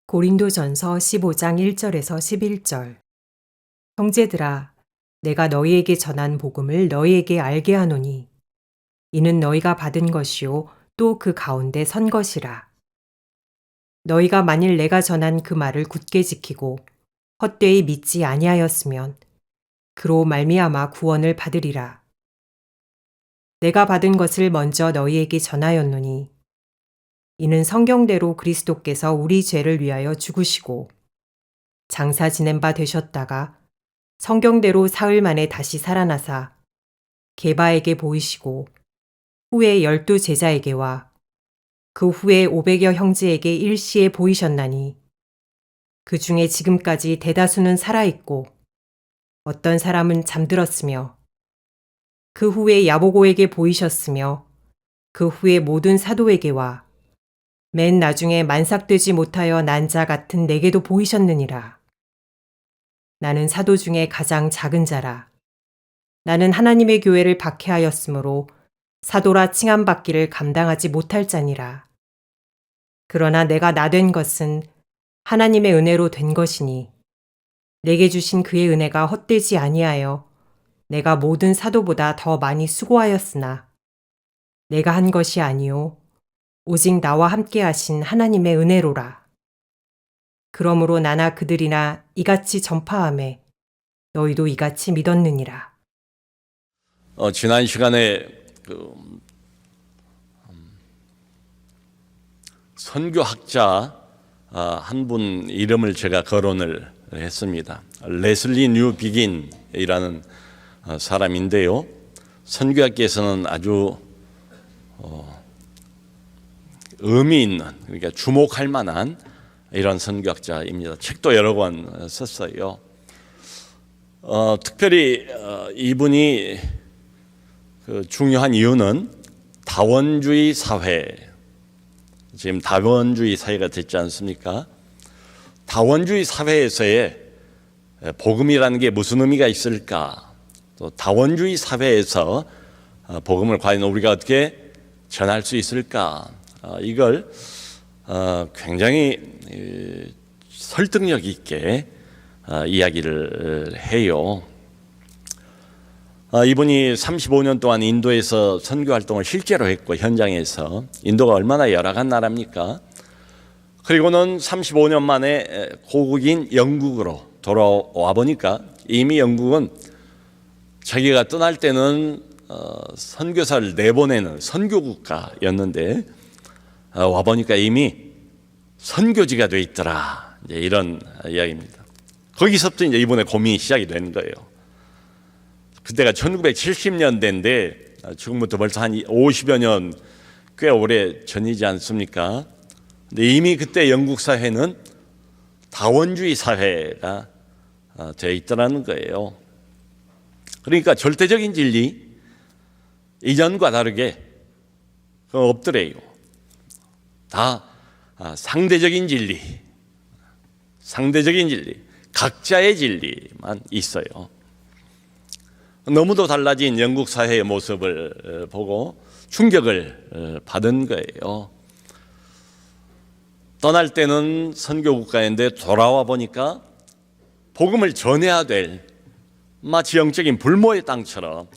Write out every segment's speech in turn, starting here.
고린도전서 15장 1절에서 11절. 형제들아, 내가 너희에게 전한 복음을 너희에게 알게 하노니 이는 너희가 받은 것이요 또 그 가운데 선 것이라. 너희가 만일 내가 전한 그 말을 굳게 지키고 헛되이 믿지 아니하였으면 그로 말미암아 구원을 받으리라. 내가 받은 것을 먼저 너희에게 전하였노니 이는 성경대로 그리스도께서 우리 죄를 위하여 죽으시고 장사 지낸 바 되셨다가 성경대로 사흘 만에 다시 살아나사 게바에게 보이시고 후에 12 제자에게와 그 후에 500여 형제에게 일시에 보이셨나니 그 중에 지금까지 대다수는 살아있고 어떤 사람은 잠들었으며 그 후에 야보고에게 보이셨으며 그 후에 모든 사도에게와 맨 나중에 만삭되지 못하여 난 자 같은 내게도 보이셨느니라. 나는 사도 중에 가장 작은 자라. 나는 하나님의 교회를 박해하였으므로 사도라 칭함받기를 감당하지 못할 자니라. 그러나 내가 나된 것은 하나님의 은혜로 된 것이니 내게 주신 그의 은혜가 헛되지 아니하여 내가 모든 사도보다 더 많이 수고하였으나 내가 한 것이 아니요 오직 나와 함께 하신 하나님의 은혜로라. 그러므로 나나 그들이나 이같이 전파하매 너희도 이같이 믿었느니라. 지난 시간에 선교학자 한 분 이름을 제가 거론을 했습니다. 레슬리 뉴 비긴이라는 사람인데요. 선교학계에서는 아주 의미 있는, 그러니까 주목할 만한 이런 선교학자입니다. 책도 여러 권 썼어요. 특별히 이분이 중요한 이유는 다원주의 사회, 지금 다원주의 사회가 됐지 않습니까? 다원주의 사회에서의 복음이라는 게 무슨 의미가 있을까? 또 다원주의 사회에서 복음을 과연 우리가 어떻게 전할 수 있을까? 이걸 굉장히 설득력 있게 이야기를 해요. 이분이 35년 동안 인도에서 선교 활동을 실제로 했고, 현장에서. 인도가 얼마나 열악한 나라입니까? 그리고는 35년 만에 고국인 영국으로 돌아와 보니까 이미 영국은 자기가 떠날 때는 선교사를 내보내는 선교국가였는데 와 보니까 이미 선교지가 돼 있더라. 이제 이런 이야기입니다. 거기서부터 이제 이번에 고민이 시작이 된 거예요. 그때가 1970년대인데 지금부터 벌써 한 50여 년, 꽤 오래 전이지 않습니까? 근데 이미 그때 영국 사회는 다원주의 사회가 되어 있더라는 거예요. 그러니까 절대적인 진리, 이전과 다르게 없더래요. 다 상대적인 진리, 각자의 진리만 있어요. 너무도 달라진 영국 사회의 모습을 보고 충격을 받은 거예요. 떠날 때는 선교국가인데 돌아와 보니까 복음을 전해야 될 마치 영적인 불모의 땅처럼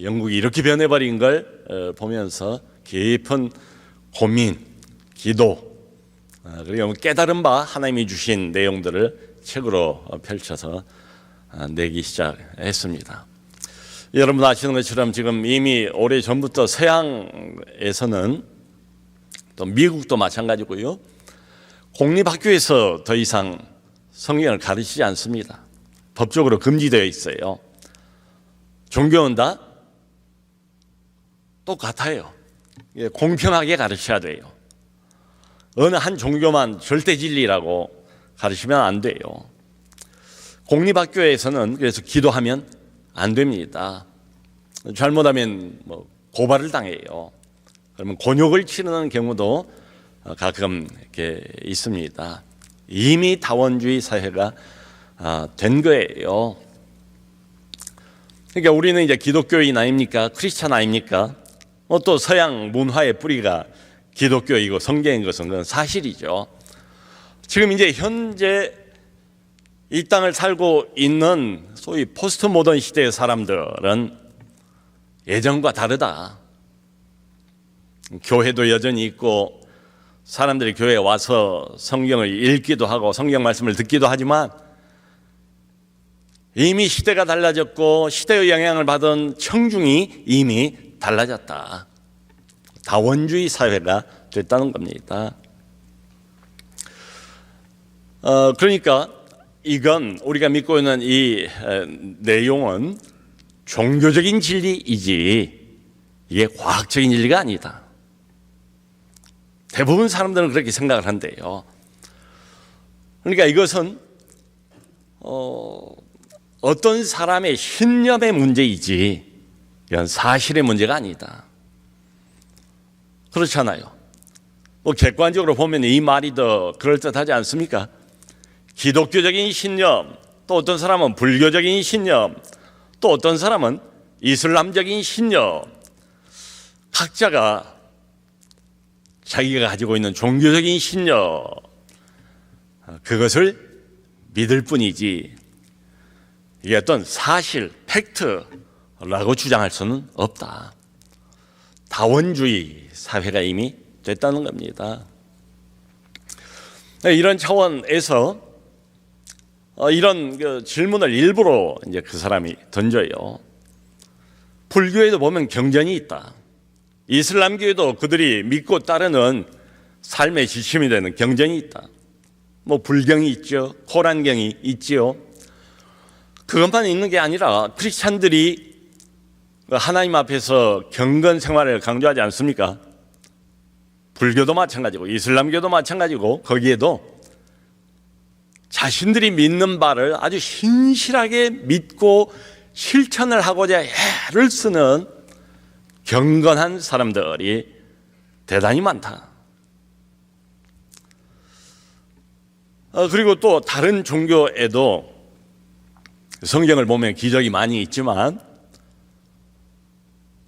영국이 이렇게 변해버린 걸 보면서 깊은 고민, 기도, 그리고 깨달은 바 하나님이 주신 내용들을 책으로 펼쳐서 내기 시작했습니다. 여러분 아시는 것처럼 지금 이미 오래전부터 서양에서는, 또 미국도 마찬가지고요, 공립학교에서 더 이상 성경을 가르치지 않습니다. 법적으로 금지되어 있어요. 종교는 다 똑같아요. 공평하게 가르쳐야 돼요. 어느 한 종교만 절대 진리라고 가르치면 안 돼요. 공립학교에서는 그래서 기도하면 안 됩니다. 잘못하면 고발을 당해요. 그러면 곤욕을 치르는 경우도 가끔 이렇게 있습니다. 이미 다원주의 사회가 된 거예요. 그러니까 우리는 이제 기독교인 아닙니까? 크리스찬 아닙니까? 또 서양 문화의 뿌리가 기독교이고 성경인 것은 그건 사실이죠. 지금 이제 현재 이 땅을 살고 있는 소위 포스트 모던 시대의 사람들은 예전과 다르다. 교회도 여전히 있고 사람들이 교회에 와서 성경을 읽기도 하고 성경 말씀을 듣기도 하지만 이미 시대가 달라졌고 시대의 영향을 받은 청중이 이미 달라졌다. 다원주의 사회가 됐다는 겁니다. 그러니까 이건 우리가 믿고 있는 이 내용은 종교적인 진리이지 이게 과학적인 진리가 아니다. 대부분 사람들은 그렇게 생각을 한대요. 그러니까 이것은 어떤 사람의 신념의 문제이지 이건 사실의 문제가 아니다. 그렇잖아요. 뭐 객관적으로 보면 이 말이 더 그럴듯하지 않습니까? 기독교적인 신념, 또 어떤 사람은 불교적인 신념, 또 어떤 사람은 이슬람적인 신념, 각자가 자기가 가지고 있는 종교적인 신념, 그것을 믿을 뿐이지 이게 어떤 사실, 팩트라고 주장할 수는 없다. 다원주의 사회가 이미 됐다는 겁니다. 이런 차원에서 이런 질문을 일부러 이제 그 사람이 던져요. 불교에도 보면 경전이 있다. 이슬람교에도 그들이 믿고 따르는 삶의 지침이 되는 경전이 있다. 뭐 불경이 있죠. 코란경이 있지요. 그것만 있는 게 아니라 크리스찬들이 하나님 앞에서 경건 생활을 강조하지 않습니까? 불교도 마찬가지고 이슬람교도 마찬가지고 거기에도 자신들이 믿는 바를 아주 신실하게 믿고 실천을 하고자 애를 쓰는 경건한 사람들이 대단히 많다. 그리고 또 다른 종교에도 성경을 보면 기적이 많이 있지만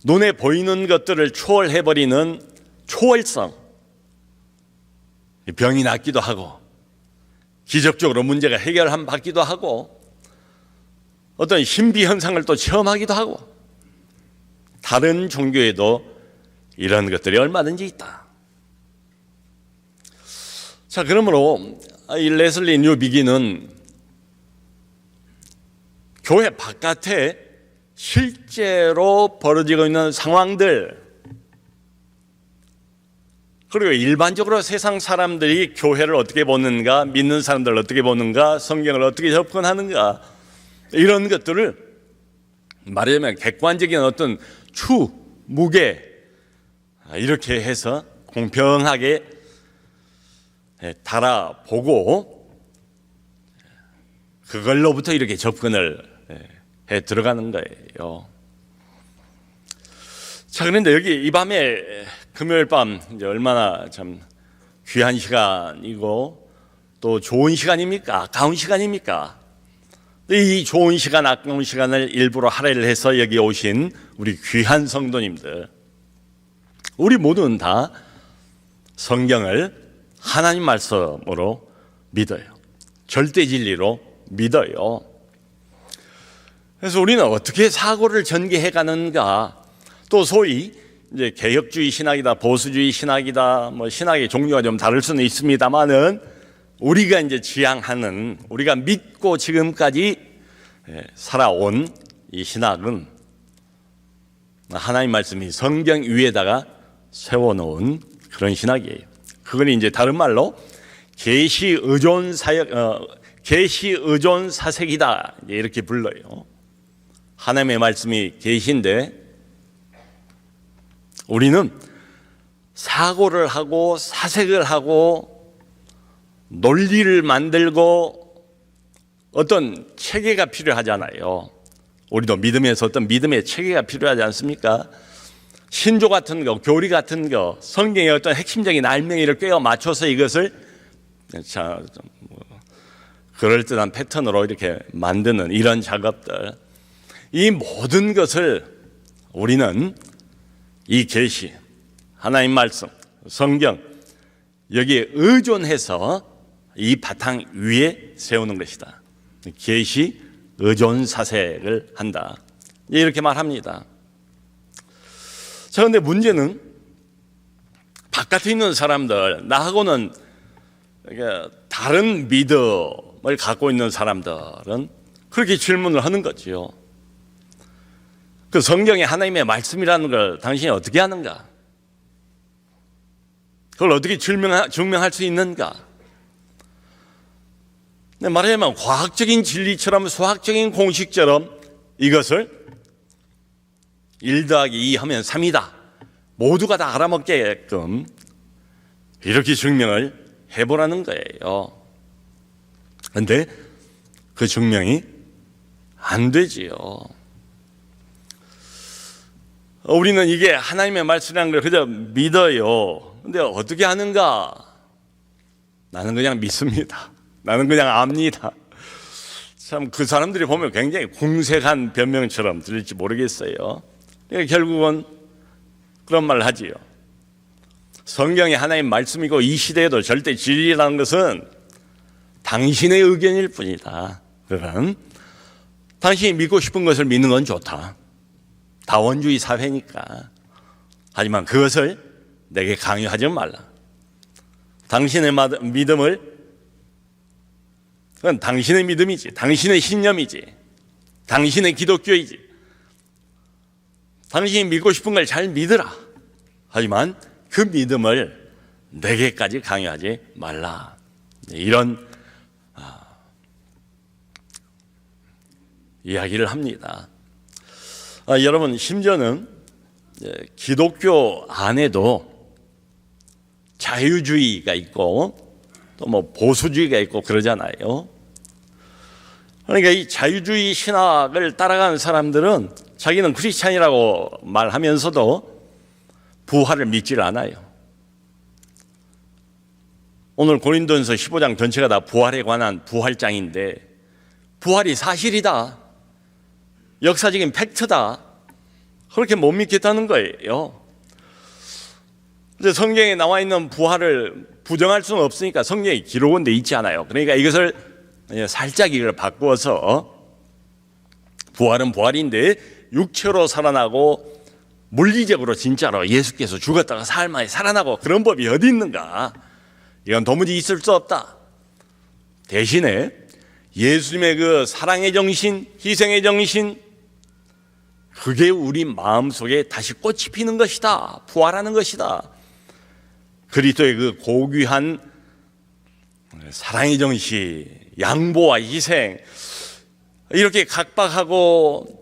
눈에 보이는 것들을 초월해버리는 초월성, 병이 낫기도 하고 기적적으로 문제가 해결받기도 하고 어떤 신비 현상을 또 체험하기도 하고 다른 종교에도 이런 것들이 얼마든지 있다. 자, 그러므로 이 레슬리 뉴비기는 교회 바깥에 실제로 벌어지고 있는 상황들, 그리고 일반적으로 세상 사람들이 교회를 어떻게 보는가, 믿는 사람들을 어떻게 보는가, 성경을 어떻게 접근하는가, 이런 것들을 말하자면 객관적인 어떤 추, 무게, 이렇게 해서 공평하게 달아보고 그걸로부터 이렇게 접근을 해 들어가는 거예요. 자, 그런데 여기 이 밤에 금요일 밤 이제 얼마나 참 귀한 시간이고 또 좋은 시간입니까? 아까운 시간입니까? 이 좋은 시간, 아까운 시간을 일부러 할애를 해서 여기 오신 우리 귀한 성도님들, 우리 모두는 다 성경을 하나님 말씀으로 믿어요. 절대 진리로 믿어요. 그래서 우리는 어떻게 사고를 전개해 가는가, 또 소위 이제 개혁주의 신학이다, 보수주의 신학이다, 뭐 신학의 종류가 좀 다를 수는 있습니다만은 우리가 이제 지향하는, 우리가 믿고 지금까지 살아온 이 신학은 하나님 말씀이 성경 위에다가 세워놓은 그런 신학이에요. 그건 이제 다른 말로 계시 의존 사색이다 이렇게 불러요. 하나님의 말씀이 계시인데 우리는 사고를 하고 사색을 하고 논리를 만들고 어떤 체계가 필요하잖아요. 우리도 믿음에서 어떤 믿음의 체계가 필요하지 않습니까? 신조 같은 거, 교리 같은 거, 성경의 어떤 핵심적인 알맹이를 꿰어 맞춰서 이것을 그럴듯한 패턴으로 이렇게 만드는 이런 작업들, 이 모든 것을 우리는 이 계시, 하나님 말씀, 성경 여기에 의존해서 이 바탕 위에 세우는 것이다. 계시 의존 사색을 한다. 이렇게 말합니다. 자, 그런데 문제는 바깥에 있는 사람들, 나하고는 다른 믿음을 갖고 있는 사람들은 그렇게 질문을 하는 거지요. 그 성경이 하나님의 말씀이라는 걸 당신이 어떻게 아는가? 그걸 어떻게 증명할 수 있는가? 말하자면 과학적인 진리처럼 수학적인 공식처럼 이것을 1 더하기 2 하면 3이다. 모두가 다 알아먹게끔 이렇게 증명을 해보라는 거예요. 그런데 그 증명이 안 되지요. 우리는 이게 하나님의 말씀이라는 걸 그저 믿어요. 근데 어떻게 하는가? 나는 그냥 믿습니다. 나는 그냥 압니다. 참 그 사람들이 보면 굉장히 궁색한 변명처럼 들릴지 모르겠어요. 그러니까 결국은 그런 말을 하지요. 성경이 하나님의 말씀이고 이 시대에도 절대 진리라는 것은 당신의 의견일 뿐이다. 그럼 당신이 믿고 싶은 것을 믿는 건 좋다. 다원주의 사회니까. 하지만 그것을 내게 강요하지 말라. 당신의 믿음을, 그건 당신의 믿음이지, 당신의 신념이지, 당신의 기독교이지. 당신이 믿고 싶은 걸 잘 믿으라. 하지만 그 믿음을 내게까지 강요하지 말라. 이런 이야기를 합니다. 여러분, 심지어는 기독교 안에도 자유주의가 있고 또 뭐 보수주의가 있고 그러잖아요. 그러니까 이 자유주의 신학을 따라가는 사람들은 자기는 크리스찬이라고 말하면서도 부활을 믿질 않아요. 오늘 고린도전서 15장 전체가 다 부활에 관한 부활장인데 부활이 사실이다, 역사적인 팩트다, 그렇게 못 믿겠다는 거예요. 이제 성경에 나와 있는 부활을 부정할 수는 없으니까 성경에 기록은 돼 있지 않아요. 그러니까 이것을 살짝 이걸 바꾸어서 부활은 부활인데 육체로 살아나고 물리적으로 진짜로 예수께서 죽었다가 사흘 만에 살아나고 그런 법이 어디 있는가? 이건 도무지 있을 수 없다. 대신에 예수님의 그 사랑의 정신, 희생의 정신, 그게 우리 마음속에 다시 꽃이 피는 것이다. 부활하는 것이다. 그리스도의 그 고귀한 사랑의 정신, 양보와 희생, 이렇게 각박하고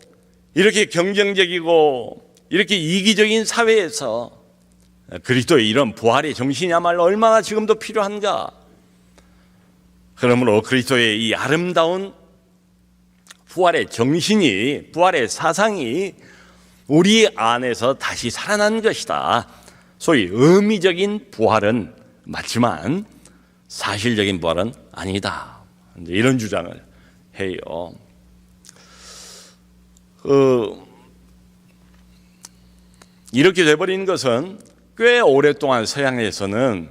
이렇게 경쟁적이고 이렇게 이기적인 사회에서 그리스도의 이런 부활의 정신이야말로 얼마나 지금도 필요한가. 그러므로 그리스도의 이 아름다운 부활의 정신이, 부활의 사상이 우리 안에서 다시 살아난 것이다. 소위 의미적인 부활은 맞지만 사실적인 부활은 아니다. 이런 주장을 해요. 이렇게 돼버린 것은 꽤 오랫동안 서양에서는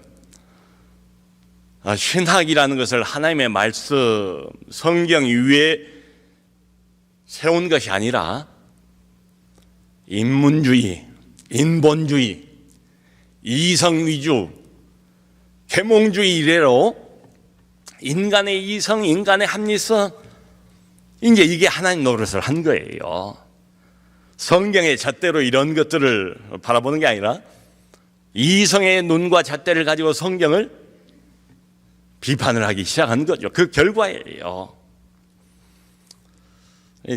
신학이라는 것을 하나님의 말씀, 성경 위에 세운 것이 아니라 인문주의, 인본주의, 이성위주, 계몽주의 이래로 인간의 이성, 인간의 합리성, 이제 이게 하나님 노릇을 한 거예요. 성경의 잣대로 이런 것들을 바라보는 게 아니라 이성의 눈과 잣대를 가지고 성경을 비판을 하기 시작한 거죠. 그 결과예요.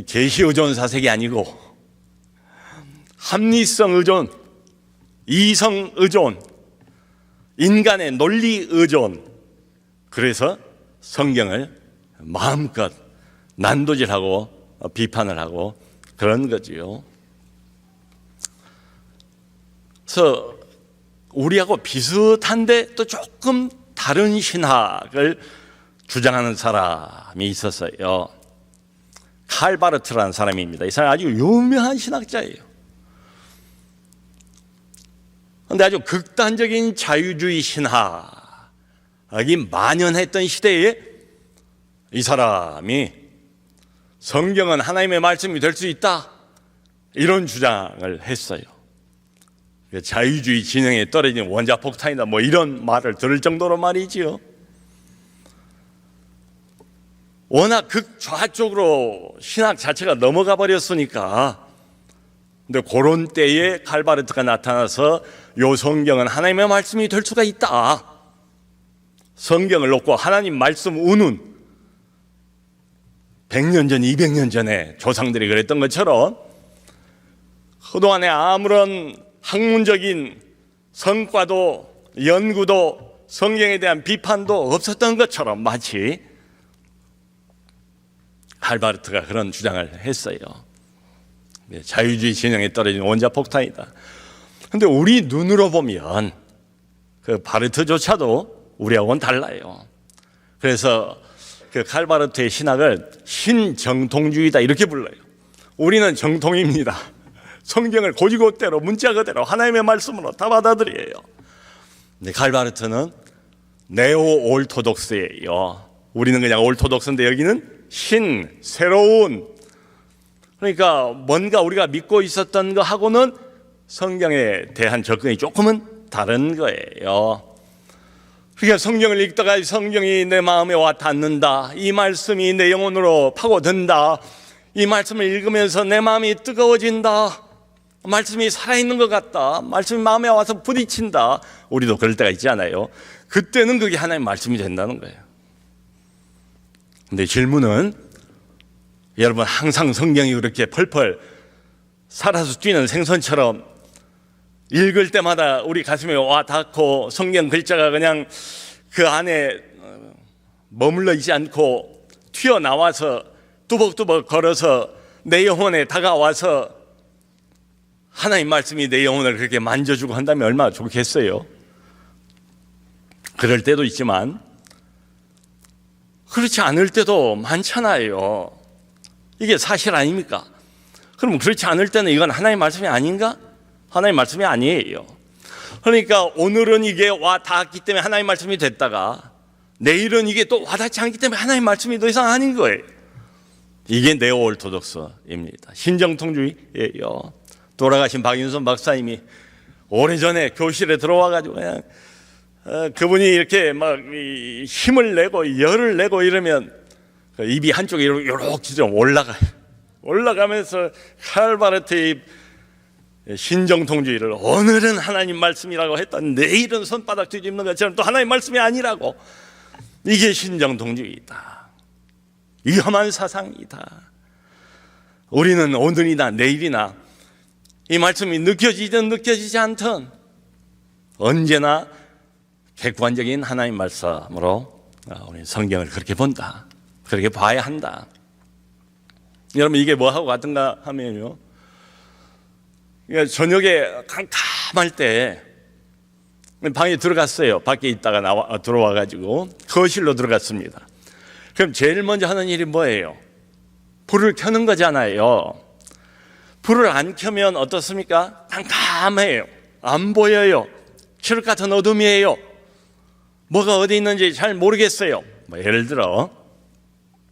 계시 의존 사색이 아니고 합리성 의존, 이성 의존, 인간의 논리 의존. 그래서 성경을 마음껏 난도질하고 비판을 하고 그런 거지요. 그래서 우리하고 비슷한데 또 조금 다른 신학을 주장하는 사람이 있었어요. 칼 바르트라는 사람입니다. 이 사람이 아주 유명한 신학자예요. 그런데 아주 극단적인 자유주의 신학을 만연했던 시대에 이 사람이 성경은 하나님의 말씀이 될 수 있다, 이런 주장을 했어요. 자유주의 진영에 떨어진 원자폭탄이다, 뭐 이런 말을 들을 정도로 말이지요. 워낙 극좌쪽으로 신학 자체가 넘어가 버렸으니까. 근데 그런 때에 칼바르트가 나타나서 요 성경은 하나님의 말씀이 될 수가 있다, 성경을 놓고 하나님 말씀 우는 100년 전, 200년 전에 조상들이 그랬던 것처럼 그동안에 아무런 학문적인 성과도 연구도 성경에 대한 비판도 없었던 것처럼 마치 칼바르트가 그런 주장을 했어요. 자유주의 진영에 떨어진 원자폭탄이다. 그런데 우리 눈으로 보면 그 바르트조차도 우리하고는 달라요. 그래서 그 칼바르트의 신학을 신정통주의다 이렇게 불러요. 우리는 정통입니다. 성경을 고지고대로 문자 그대로 하나님의 말씀으로 다 받아들여요. 근데 칼바르트는 네오 올토독스예요. 우리는 그냥 올토독스인데 여기는 새로운, 그러니까 뭔가 우리가 믿고 있었던 거하고는 성경에 대한 접근이 조금은 다른 거예요. 그러니까 성경을 읽다가 성경이 내 마음에 와 닿는다, 이 말씀이 내 영혼으로 파고든다, 이 말씀을 읽으면서 내 마음이 뜨거워진다, 말씀이 살아있는 것 같다, 말씀이 마음에 와서 부딪힌다. 우리도 그럴 때가 있지 않아요? 그때는 그게 하나님의 말씀이 된다는 거예요. 근데 질문은, 여러분 항상 성경이 그렇게 펄펄 살아서 뛰는 생선처럼 읽을 때마다 우리 가슴에 와 닿고 성경 글자가 그냥 그 안에 머물러 있지 않고 튀어나와서 뚜벅뚜벅 걸어서 내 영혼에 다가와서 하나님 말씀이 내 영혼을 그렇게 만져주고 한다면 얼마나 좋겠어요. 그럴 때도 있지만 그렇지 않을 때도 많잖아요. 이게 사실 아닙니까? 그럼 그렇지 않을 때는 이건 하나님의 말씀이 아닌가? 하나님의 말씀이 아니에요. 그러니까 오늘은 이게 와 닿았기 때문에 하나님의 말씀이 됐다가 내일은 이게 또 와닿지 않기 때문에 하나님의 말씀이 더 이상 아닌 거예요. 이게 네오올토독스입니다. 신정통주의예요. 돌아가신 박윤선 박사님이 오래전에 교실에 들어와가지고 그냥 그분이 이렇게 막 힘을 내고 열을 내고 이러면 입이 한쪽에 요렇게 좀 올라가면서 칼바르트의 신정통주의를 오늘은 하나님 말씀이라고 했다, 내일은 손바닥 뒤집는 것처럼 또 하나님 말씀이 아니라고, 이게 신정통주의다, 위험한 사상이다. 우리는 오늘이나 내일이나 이 말씀이 느껴지든 느껴지지 않든 언제나 객관적인 하나님 말씀으로 우리 성경을 그렇게 본다, 그렇게 봐야 한다. 여러분 이게 뭐하고 같은가 하면요, 저녁에 캄캄할 때 방에 들어갔어요. 밖에 있다가 들어와가지고 거실로 들어갔습니다. 그럼 제일 먼저 하는 일이 뭐예요? 불을 켜는 거잖아요. 불을 안 켜면 어떻습니까? 깜깜해요. 안 보여요. 칠흑 같은 어둠이에요. 뭐가 어디 있는지 잘 모르겠어요. 뭐 예를 들어,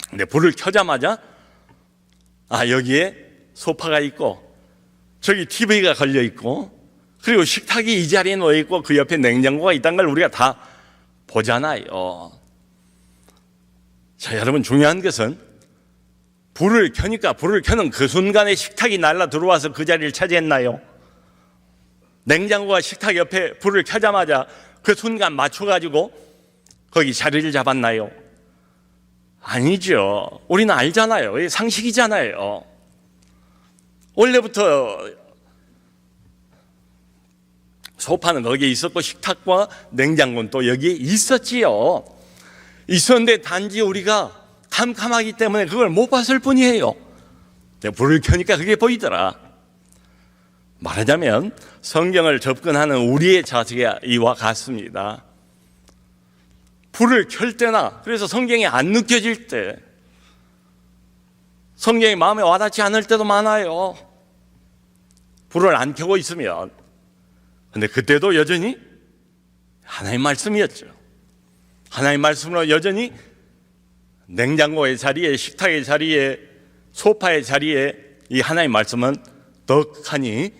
근데 불을 켜자마자 여기에 소파가 있고 저기 TV가 걸려 있고 그리고 식탁이 이 자리에 놓여 있고 그 옆에 냉장고가 있다는 걸 우리가 다 보잖아요. 자, 여러분 중요한 것은 불을 켜니까 불을 켜는 그 순간에 식탁이 날라 들어와서 그 자리를 차지했나요? 냉장고가 식탁 옆에 불을 켜자마자 그 순간 맞춰가지고 거기 자리를 잡았나요? 아니죠. 우리는 알잖아요. 이게 상식이잖아요. 원래부터 소파는 거기에 있었고 식탁과 냉장고는 또 여기에 있었지요. 있었는데 단지 우리가 캄캄하기 때문에 그걸 못 봤을 뿐이에요. 불을 켜니까 그게 보이더라. 말하자면 성경을 접근하는 우리의 자세가 이와 같습니다. 불을 켤 때나, 그래서 성경이 안 느껴질 때, 성경이 마음에 와닿지 않을 때도 많아요. 불을 안 켜고 있으면. 근데 그때도 여전히 하나님의 말씀이었죠. 하나님 말씀으로 여전히 냉장고의 자리에, 식탁의 자리에, 소파의 자리에 이 하나님 말씀은 덕하니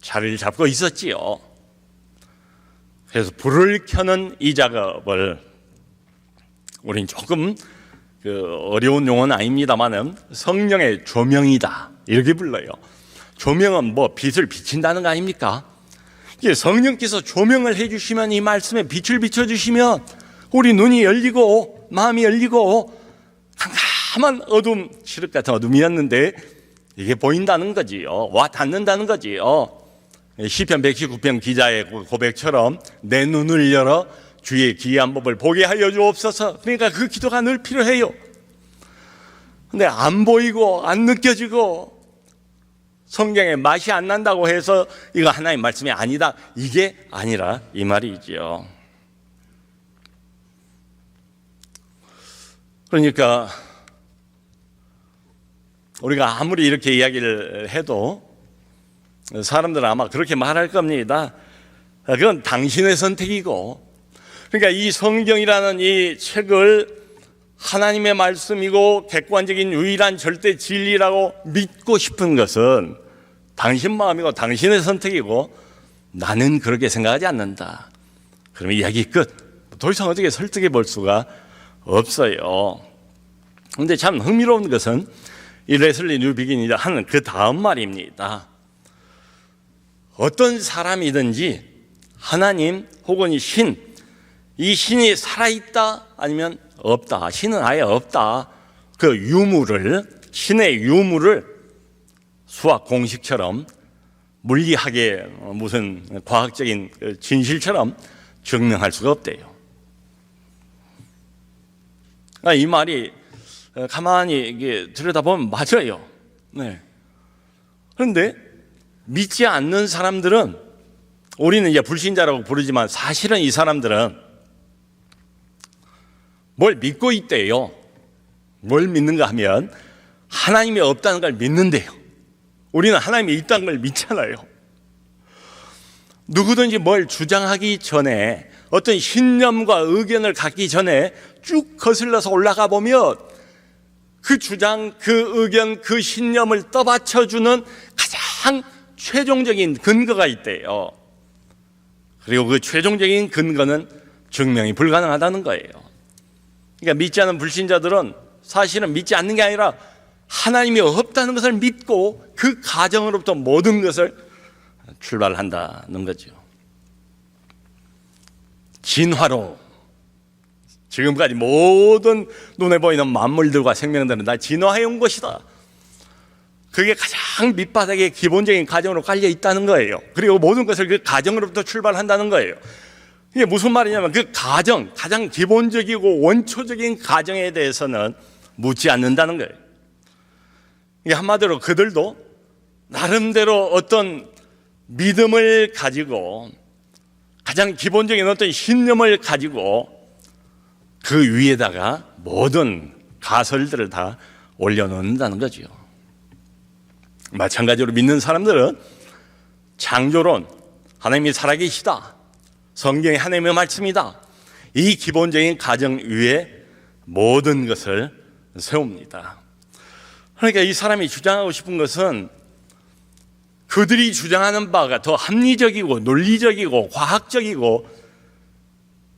자리를 잡고 있었지요. 그래서 불을 켜는 이 작업을 우린 조금 어려운 용어는 아닙니다만은 성령의 조명이다 이렇게 불러요. 조명은 뭐 빛을 비친다는 거 아닙니까? 성령께서 조명을 해주시면, 이 말씀에 빛을 비춰주시면 우리 눈이 열리고 마음이 열리고 캄캄한 어둠, 칠흑 같은 어둠이었는데 이게 보인다는 거지요. 와 닿는다는 거지요. 시편 119편 기자의 고백처럼 내 눈을 열어 주의 기이한 법을 보게 하여 주옵소서. 그러니까 그 기도가 늘 필요해요. 근데 안 보이고 안 느껴지고 성경에 맛이 안 난다고 해서 이거 하나님 말씀이 아니다, 이게 아니라 이 말이지요. 그러니까 우리가 아무리 이렇게 이야기를 해도 사람들은 아마 그렇게 말할 겁니다. 그건 당신의 선택이고, 그러니까 이 성경이라는 이 책을 하나님의 말씀이고 객관적인 유일한 절대 진리라고 믿고 싶은 것은 당신 마음이고 당신의 선택이고, 나는 그렇게 생각하지 않는다. 그러면 이야기 끝. 더 이상 어떻게 설득해 볼 수가 없어요. 그런데 참 흥미로운 것은 이 레슬리 뉴비긴이 하는 그 다음 말입니다. 어떤 사람이든지 하나님 혹은 이 신이 살아있다 아니면 없다, 신은 아예 없다, 그 유무를, 신의 유무를 수학 공식처럼 물리학의 무슨 과학적인 진실처럼 증명할 수가 없대요. 이 말이 가만히 이게 들여다보면 맞아요. 네. 그런데 믿지 않는 사람들은, 우리는 이제 불신자라고 부르지만 사실은 이 사람들은 뭘 믿고 있대요. 뭘 믿는가 하면 하나님이 없다는 걸 믿는데요. 우리는 하나님이 있다는 걸 믿잖아요. 누구든지 뭘 주장하기 전에, 어떤 신념과 의견을 갖기 전에 쭉 거슬러서 올라가 보면 그 주장, 그 의견, 그 신념을 떠받쳐주는 가장 최종적인 근거가 있대요. 그리고 그 최종적인 근거는 증명이 불가능하다는 거예요. 그러니까 믿지 않는 불신자들은 사실은 믿지 않는 게 아니라 하나님이 없다는 것을 믿고 그 가정으로부터 모든 것을 출발한다는 거죠. 진화로 지금까지 모든 눈에 보이는 만물들과 생명들은 다 진화해 온 것이다. 그게 가장 밑바닥의 기본적인 가정으로 깔려 있다는 거예요. 그리고 모든 것을 그 가정으로부터 출발한다는 거예요. 이게 무슨 말이냐면 그 가정, 가장 기본적이고 원초적인 가정에 대해서는 묻지 않는다는 거예요. 이게 한마디로 그들도 나름대로 어떤 믿음을 가지고 가장 기본적인 어떤 신념을 가지고 그 위에다가 모든 가설들을 다 올려놓는다는 거죠. 마찬가지로 믿는 사람들은 창조론, 하나님이 살아계시다, 성경이 하나님의 말씀이다, 이 기본적인 가정 위에 모든 것을 세웁니다. 그러니까 이 사람이 주장하고 싶은 것은 그들이 주장하는 바가 더 합리적이고 논리적이고 과학적이고,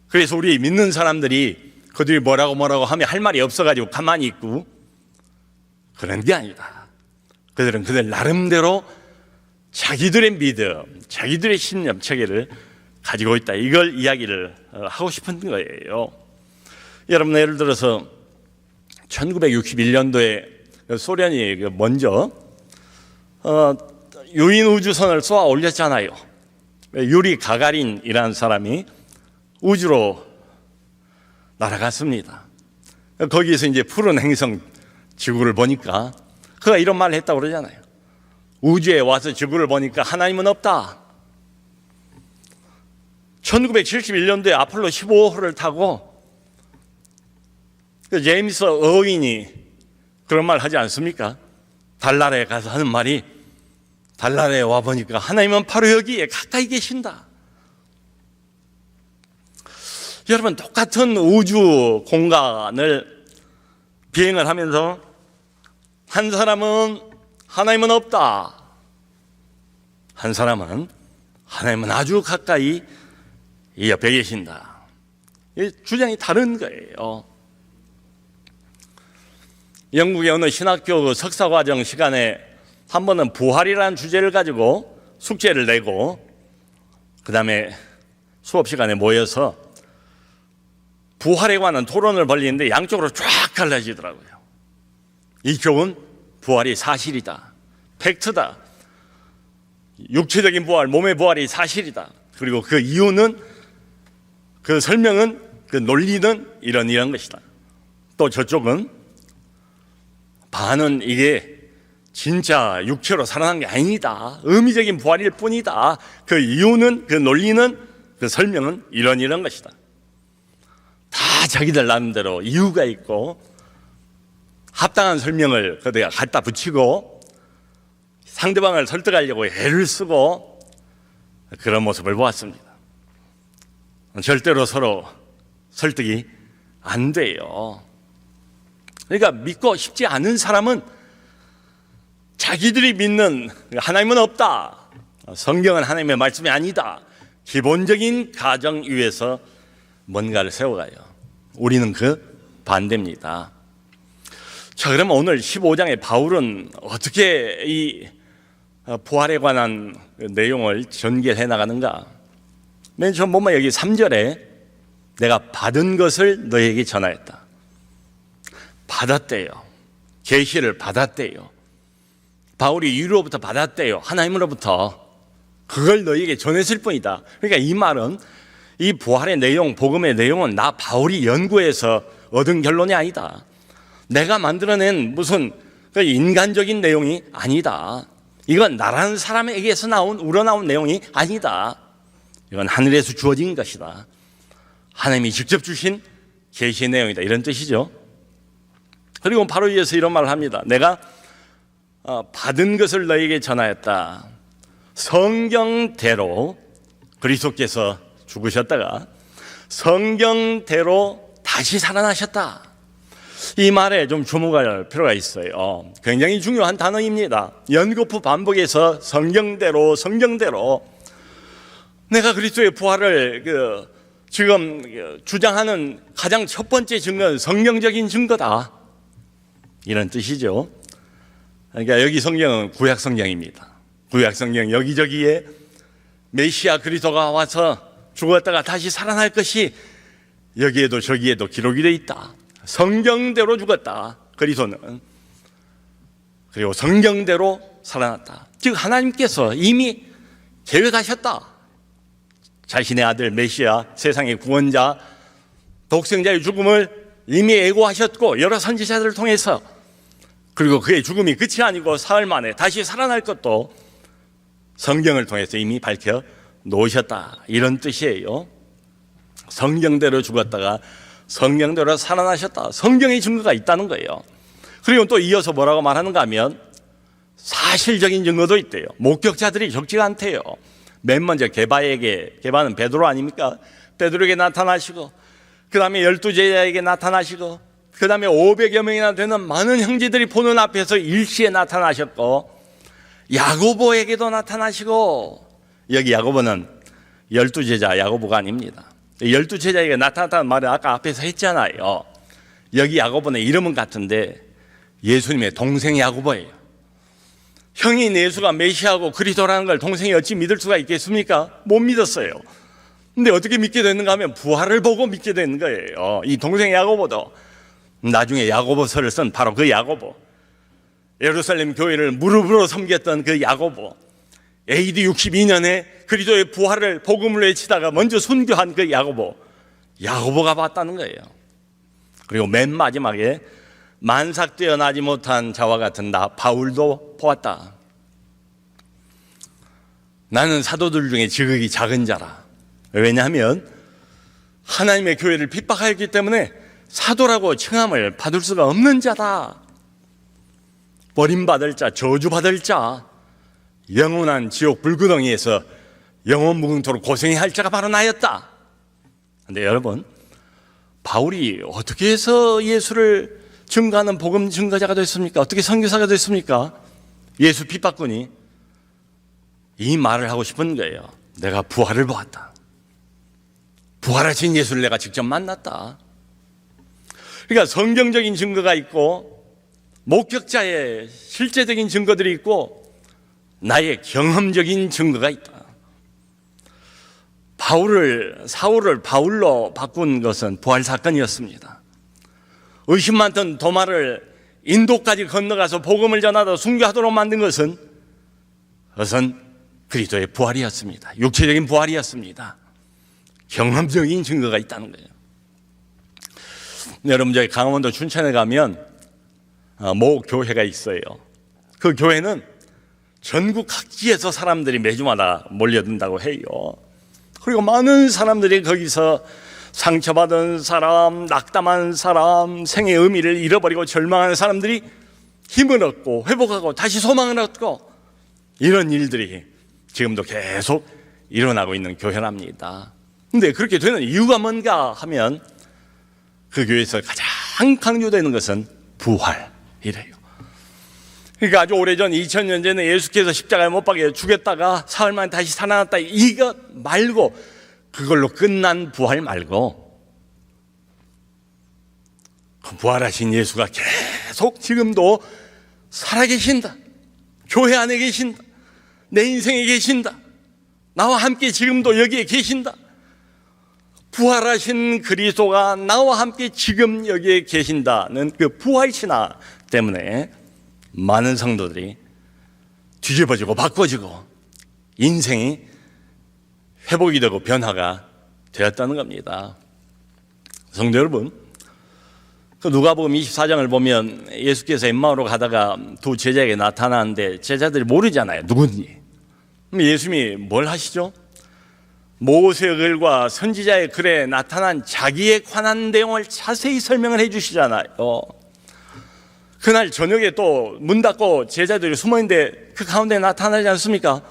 그래서 우리 믿는 사람들이 그들이 뭐라고 하면 할 말이 없어가지고 가만히 있고 그런 게 아니다. 그들은 그들 나름대로 자기들의 믿음, 자기들의 신념 체계를 가지고 있다, 이걸 이야기를 하고 싶은 거예요. 여러분, 예를 들어서 1961년도에 소련이 먼저 유인 우주선을 쏘아 올렸잖아요. 유리 가가린이라는 사람이 우주로 날아갔습니다. 거기에서 이제 푸른 행성 지구를 보니까 그가 이런 말을 했다고 그러잖아요. 우주에 와서 지구를 보니까 하나님은 없다. 1971년도에 아폴로 15호를 타고 제임스 어윈이 그런 말 하지 않습니까? 달나라에 가서 하는 말이, 달나라에 와보니까 하나님은 바로 여기에 가까이 계신다. 여러분, 똑같은 우주 공간을 비행을 하면서 한 사람은 하나님은 없다, 한 사람은 하나님은 아주 가까이 이 옆에 계신다. 이 주장이 다른 거예요. 영국의 어느 신학교 석사과정 시간에 한 번은 부활이라는 주제를 가지고 숙제를 내고 그 다음에 수업 시간에 모여서 부활에 관한 토론을 벌이는데 양쪽으로 쫙 갈라지더라고요. 이쪽은 부활이 사실이다, 팩트다, 육체적인 부활, 몸의 부활이 사실이다, 그리고 그 이유는, 그 설명은, 그 논리는 이런 것이다. 또 저쪽은 반은 이게 진짜 육체로 살아난 게 아니다, 의미적인 부활일 뿐이다, 그 이유는, 그 논리는, 그 설명은 이런 것이다. 다 자기들 나름대로 이유가 있고 합당한 설명을 그대가 갖다 붙이고 상대방을 설득하려고 애를 쓰고 그런 모습을 보았습니다. 절대로 서로 설득이 안 돼요. 그러니까 믿고 싶지 않은 사람은 자기들이 믿는 하나님은 없다, 성경은 하나님의 말씀이 아니다, 기본적인 가정 위에서 뭔가를 세워가요. 우리는 그 반대입니다. 자, 그러면 오늘 15장의 바울은 어떻게 이 부활에 관한 내용을 전개해 나가는가? 맨 처음 보면 여기 3절에 내가 받은 것을 너에게 전하였다. 받았대요. 계시를 받았대요. 바울이 유로부터 받았대요. 하나님으로부터. 그걸 너에게 전했을 뿐이다. 그러니까 이 말은 이 부활의 내용, 복음의 내용은 나 바울이 연구해서 얻은 결론이 아니다. 내가 만들어낸 무슨 인간적인 내용이 아니다. 이건 나라는 사람에게서 우러나온 내용이 아니다. 이건 하늘에서 주어진 것이다. 하나님이 직접 주신 계시의 내용이다. 이런 뜻이죠. 그리고 바로 이어서 이런 말을 합니다. 내가 받은 것을 너에게 전하였다. 성경대로 그리스도께서 죽으셨다가 성경대로 다시 살아나셨다. 이 말에 좀 주목할 필요가 있어요. 굉장히 중요한 단어입니다. 연거푸 반복해서 성경대로 내가 그리스도의 부활을 지금 주장하는 가장 첫 번째 증거는 성경적인 증거다, 이런 뜻이죠. 그러니까 여기 성경은 구약 성경입니다. 구약 성경 여기저기에 메시아 그리스도가 와서 죽었다가 다시 살아날 것이 여기에도 저기에도 기록이 되어 있다. 성경대로 죽었다, 그리스도는. 그리고 성경대로 살아났다. 즉 하나님께서 이미 계획하셨다. 자신의 아들 메시아, 세상의 구원자, 독생자의 죽음을 이미 예고하셨고 여러 선지자들을 통해서, 그리고 그의 죽음이 끝이 아니고 사흘 만에 다시 살아날 것도 성경을 통해서 이미 밝혀 놓으셨다, 이런 뜻이에요. 성경대로 죽었다가 성경대로 살아나셨다. 성경의 증거가 있다는 거예요. 그리고 또 이어서 뭐라고 말하는가 하면 사실적인 증거도 있대요. 목격자들이 적지가 않대요. 맨 먼저 게바는 베드로 아닙니까? 베드로에게 나타나시고 그 다음에 12제자에게 나타나시고 그 다음에 500여 명이나 되는 많은 형제들이 보는 앞에서 일시에 나타나셨고 야고보에게도 나타나시고, 여기 야고보는 12제자 야고보가 아닙니다. 12제자에게 나타났다는 말은 아까 앞에서 했잖아요. 여기 야고보는 이름은 같은데 예수님의 동생 야고보예요. 형인 예수가 메시아고 그리스도라는 걸 동생이 어찌 믿을 수가 있겠습니까? 못 믿었어요. 근데 어떻게 믿게 됐는가 하면 부활을 보고 믿게 되는 거예요. 이 동생 야고보도 나중에 야고보서를 쓴 바로 그 야고보, 예루살렘 교회를 무릎으로 섬겼던 그 야고보, AD 62년에 그리스도의 부활을 복음을 외치다가 먼저 순교한 그 야고보가 봤다는 거예요. 그리고 맨 마지막에 만삭되어 나지 못한 자와 같은 나 바울도 보았다. 나는 사도들 중에 지극히 작은 자라. 왜냐하면 하나님의 교회를 핍박하였기 때문에 사도라고 칭함을 받을 수가 없는 자다. 버림받을 자, 저주받을 자, 영원한 지옥 불구덩이에서 영원 무궁토록 고생해야 할 자가 바로 나였다. 그런데 여러분, 바울이 어떻게 해서 예수를 증거하는 복음 증거자가 됐습니까? 어떻게 선교사가 됐습니까? 예수 핍박꾼이 이 말을 하고 싶은 거예요. 내가 부활을 보았다. 부활하신 예수를 내가 직접 만났다. 그러니까 성경적인 증거가 있고 목격자의 실제적인 증거들이 있고 나의 경험적인 증거가 있다. 사울을 바울로 바꾼 것은 부활 사건이었습니다. 의심 많던 도마를 인도까지 건너가서 복음을 전하다 순교하도록 만든 것은 그리스도의 부활이었습니다. 육체적인 부활이었습니다. 경험적인 증거가 있다는 거예요. 여러분, 저희 강원도 춘천에 가면 모 교회가 있어요. 그 교회는 전국 각지에서 사람들이 매주마다 몰려든다고 해요. 그리고 많은 사람들이 거기서 상처받은 사람, 낙담한 사람, 생의 의미를 잃어버리고 절망하는 사람들이 힘을 얻고 회복하고 다시 소망을 얻고 이런 일들이 지금도 계속 일어나고 있는 교회랍니다. 근데 그렇게 되는 이유가 뭔가 하면 그 교회에서 가장 강조되는 것은 부활이래요. 그러니까 아주 오래전 2000년 전에 예수께서 십자가에 못 박혀 죽였다가 사흘 만에 다시 살아났다, 이것 말고, 그걸로 끝난 부활 말고 그 부활하신 예수가 계속 지금도 살아계신다. 교회 안에 계신다. 내 인생에 계신다. 나와 함께 지금도 여기에 계신다. 부활하신 그리스도가 나와 함께 지금 여기에 계신다는 그 부활신화 때문에 많은 성도들이 뒤집어지고 바꿔지고 인생이 회복이 되고 변화가 되었다는 겁니다. 성도 여러분, 그 누가복음 24장을 보면 예수께서 엠마오로 가다가 두 제자에게 나타나는데 제자들이 모르잖아요, 누군지. 그럼 예수님이 뭘 하시죠? 모세의 글과 선지자의 글에 나타난 자기에 관한 내용을 자세히 설명을 해 주시잖아요. 그날 저녁에 또 문 닫고 제자들이 숨어있는데 그 가운데 나타나지 않습니까?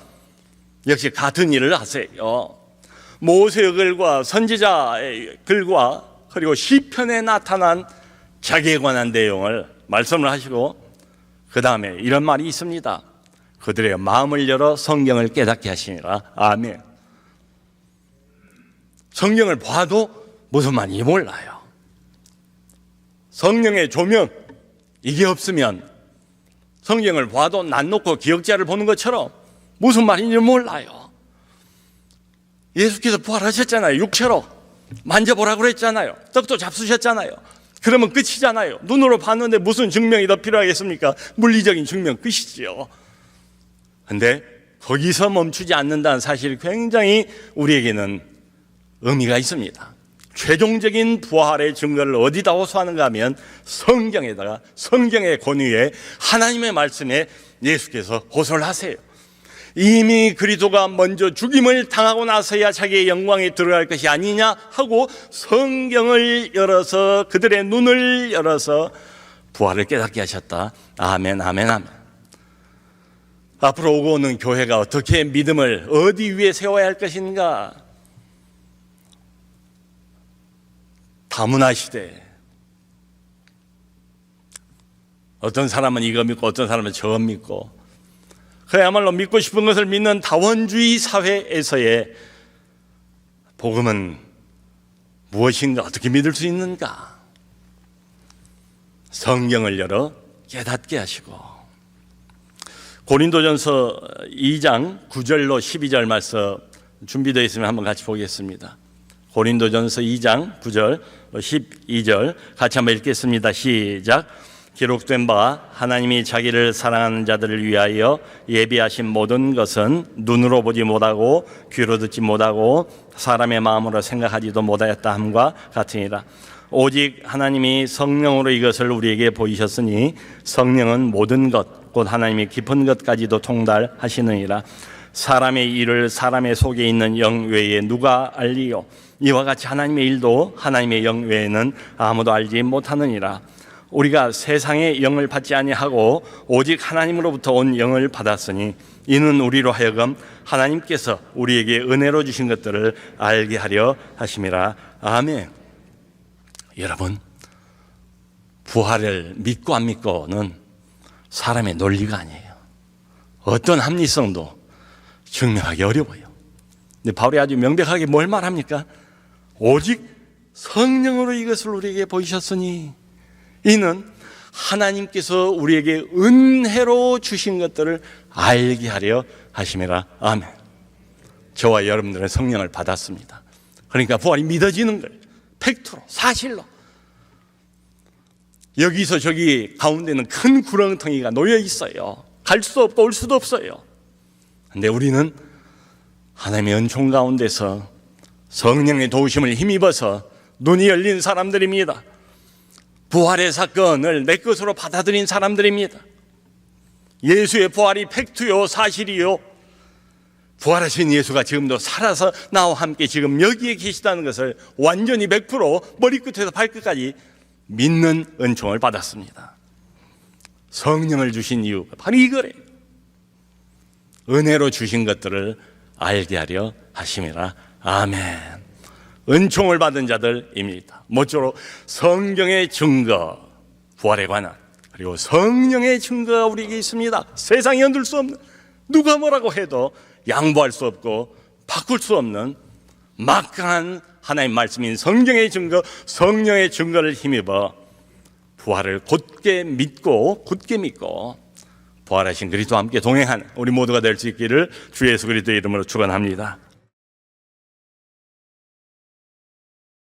역시 같은 일을 하세요. 모세의 글과 선지자의 글과 그리고 시편에 나타난 자기에 관한 내용을 말씀을 하시고 그 다음에 이런 말이 있습니다. 그들의 마음을 열어 성경을 깨닫게 하시니라. 아멘. 성경을 봐도 무슨 말인지 몰라요. 성령의 조명, 이게 없으면 성경을 봐도 난 놓고 기억자를 보는 것처럼 무슨 말인지 몰라요. 예수께서 부활하셨잖아요. 육체로 만져보라고 그랬잖아요. 떡도 잡수셨잖아요. 그러면 끝이잖아요. 눈으로 봤는데 무슨 증명이 더 필요하겠습니까? 물리적인 증명 끝이지요. 근데 거기서 멈추지 않는다는 사실이 굉장히 우리에게는 의미가 있습니다. 최종적인 부활의 증거를 어디다 호소하는가 하면 성경에다가, 성경의 권위에, 하나님의 말씀에 예수께서 호소를 하세요. 이미 그리스도가 먼저 죽임을 당하고 나서야 자기의 영광에 들어갈 것이 아니냐 하고 성경을 열어서, 그들의 눈을 열어서 부활을 깨닫게 하셨다. 아멘, 아멘, 아멘. 앞으로 오고 오는 교회가 어떻게 믿음을 어디 위에 세워야 할 것인가? 다문화 시대, 어떤 사람은 이거 믿고 어떤 사람은 저거 믿고, 그야말로 믿고 싶은 것을 믿는 다원주의 사회에서의 복음은 무엇인가, 어떻게 믿을 수 있는가? 성경을 열어 깨닫게 하시고, 고린도전서 2장 9절로 12절 말씀 준비되어 있으면 한번 같이 보겠습니다. 고린도전서 2장 9절 12절 같이 한번 읽겠습니다. 시작. 기록된 바 하나님이 자기를 사랑하는 자들을 위하여 예비하신 모든 것은 눈으로 보지 못하고 귀로 듣지 못하고 사람의 마음으로 생각하지도 못하였다 함과 같으니라. 오직 하나님이 성령으로 이것을 우리에게 보이셨으니 성령은 모든 것 곧 하나님이 깊은 것까지도 통달하시느니라. 사람의 일을 사람의 속에 있는 영 외에 누가 알리요? 이와 같이 하나님의 일도 하나님의 영 외에는 아무도 알지 못하느니라. 우리가 세상의 영을 받지 아니하고 오직 하나님으로부터 온 영을 받았으니 이는 우리로 하여금 하나님께서 우리에게 은혜로 주신 것들을 알게 하려 하심이라. 아멘. 여러분, 부활을 믿고 안 믿고는 사람의 논리가 아니에요. 어떤 합리성도 증명하기 어려워요. 근데 바울이 아주 명백하게 뭘 말합니까? 오직 성령으로 이것을 우리에게 보이셨으니 이는 하나님께서 우리에게 은혜로 주신 것들을 알게 하려 하심이라. 아멘. 저와 여러분들은 성령을 받았습니다. 그러니까 부활이 믿어지는 거예요. 팩트로, 사실로. 여기서 저기 가운데는 큰 구렁텅이가 놓여 있어요. 갈 수도 없고 올 수도 없어요. 근데 우리는 하나님의 은총 가운데서 성령의 도우심을 힘입어서 눈이 열린 사람들입니다. 부활의 사건을 내 것으로 받아들인 사람들입니다. 예수의 부활이 팩트요, 사실이요. 부활하신 예수가 지금도 살아서 나와 함께 지금 여기에 계시다는 것을 완전히 100% 머리끝에서 발끝까지 믿는 은총을 받았습니다. 성령을 주신 이유가 바로 이거래요. 은혜로 주신 것들을 알게 하려 하심이라. 아멘. 은총을 받은 자들입니다. 모쪼록 성경의 증거, 부활에 관한, 그리고 성령의 증거가 우리에게 있습니다. 세상이 흔들 수 없는, 누가 뭐라고 해도 양보할 수 없고 바꿀 수 없는 막강한 하나님 말씀인 성경의 증거, 성령의 증거를 힘입어 부활을 굳게 믿고 부활하신 그리스도와 함께 동행하는 우리 모두가 될 수 있기를 주 예수 그리스도의 이름으로 축원합니다.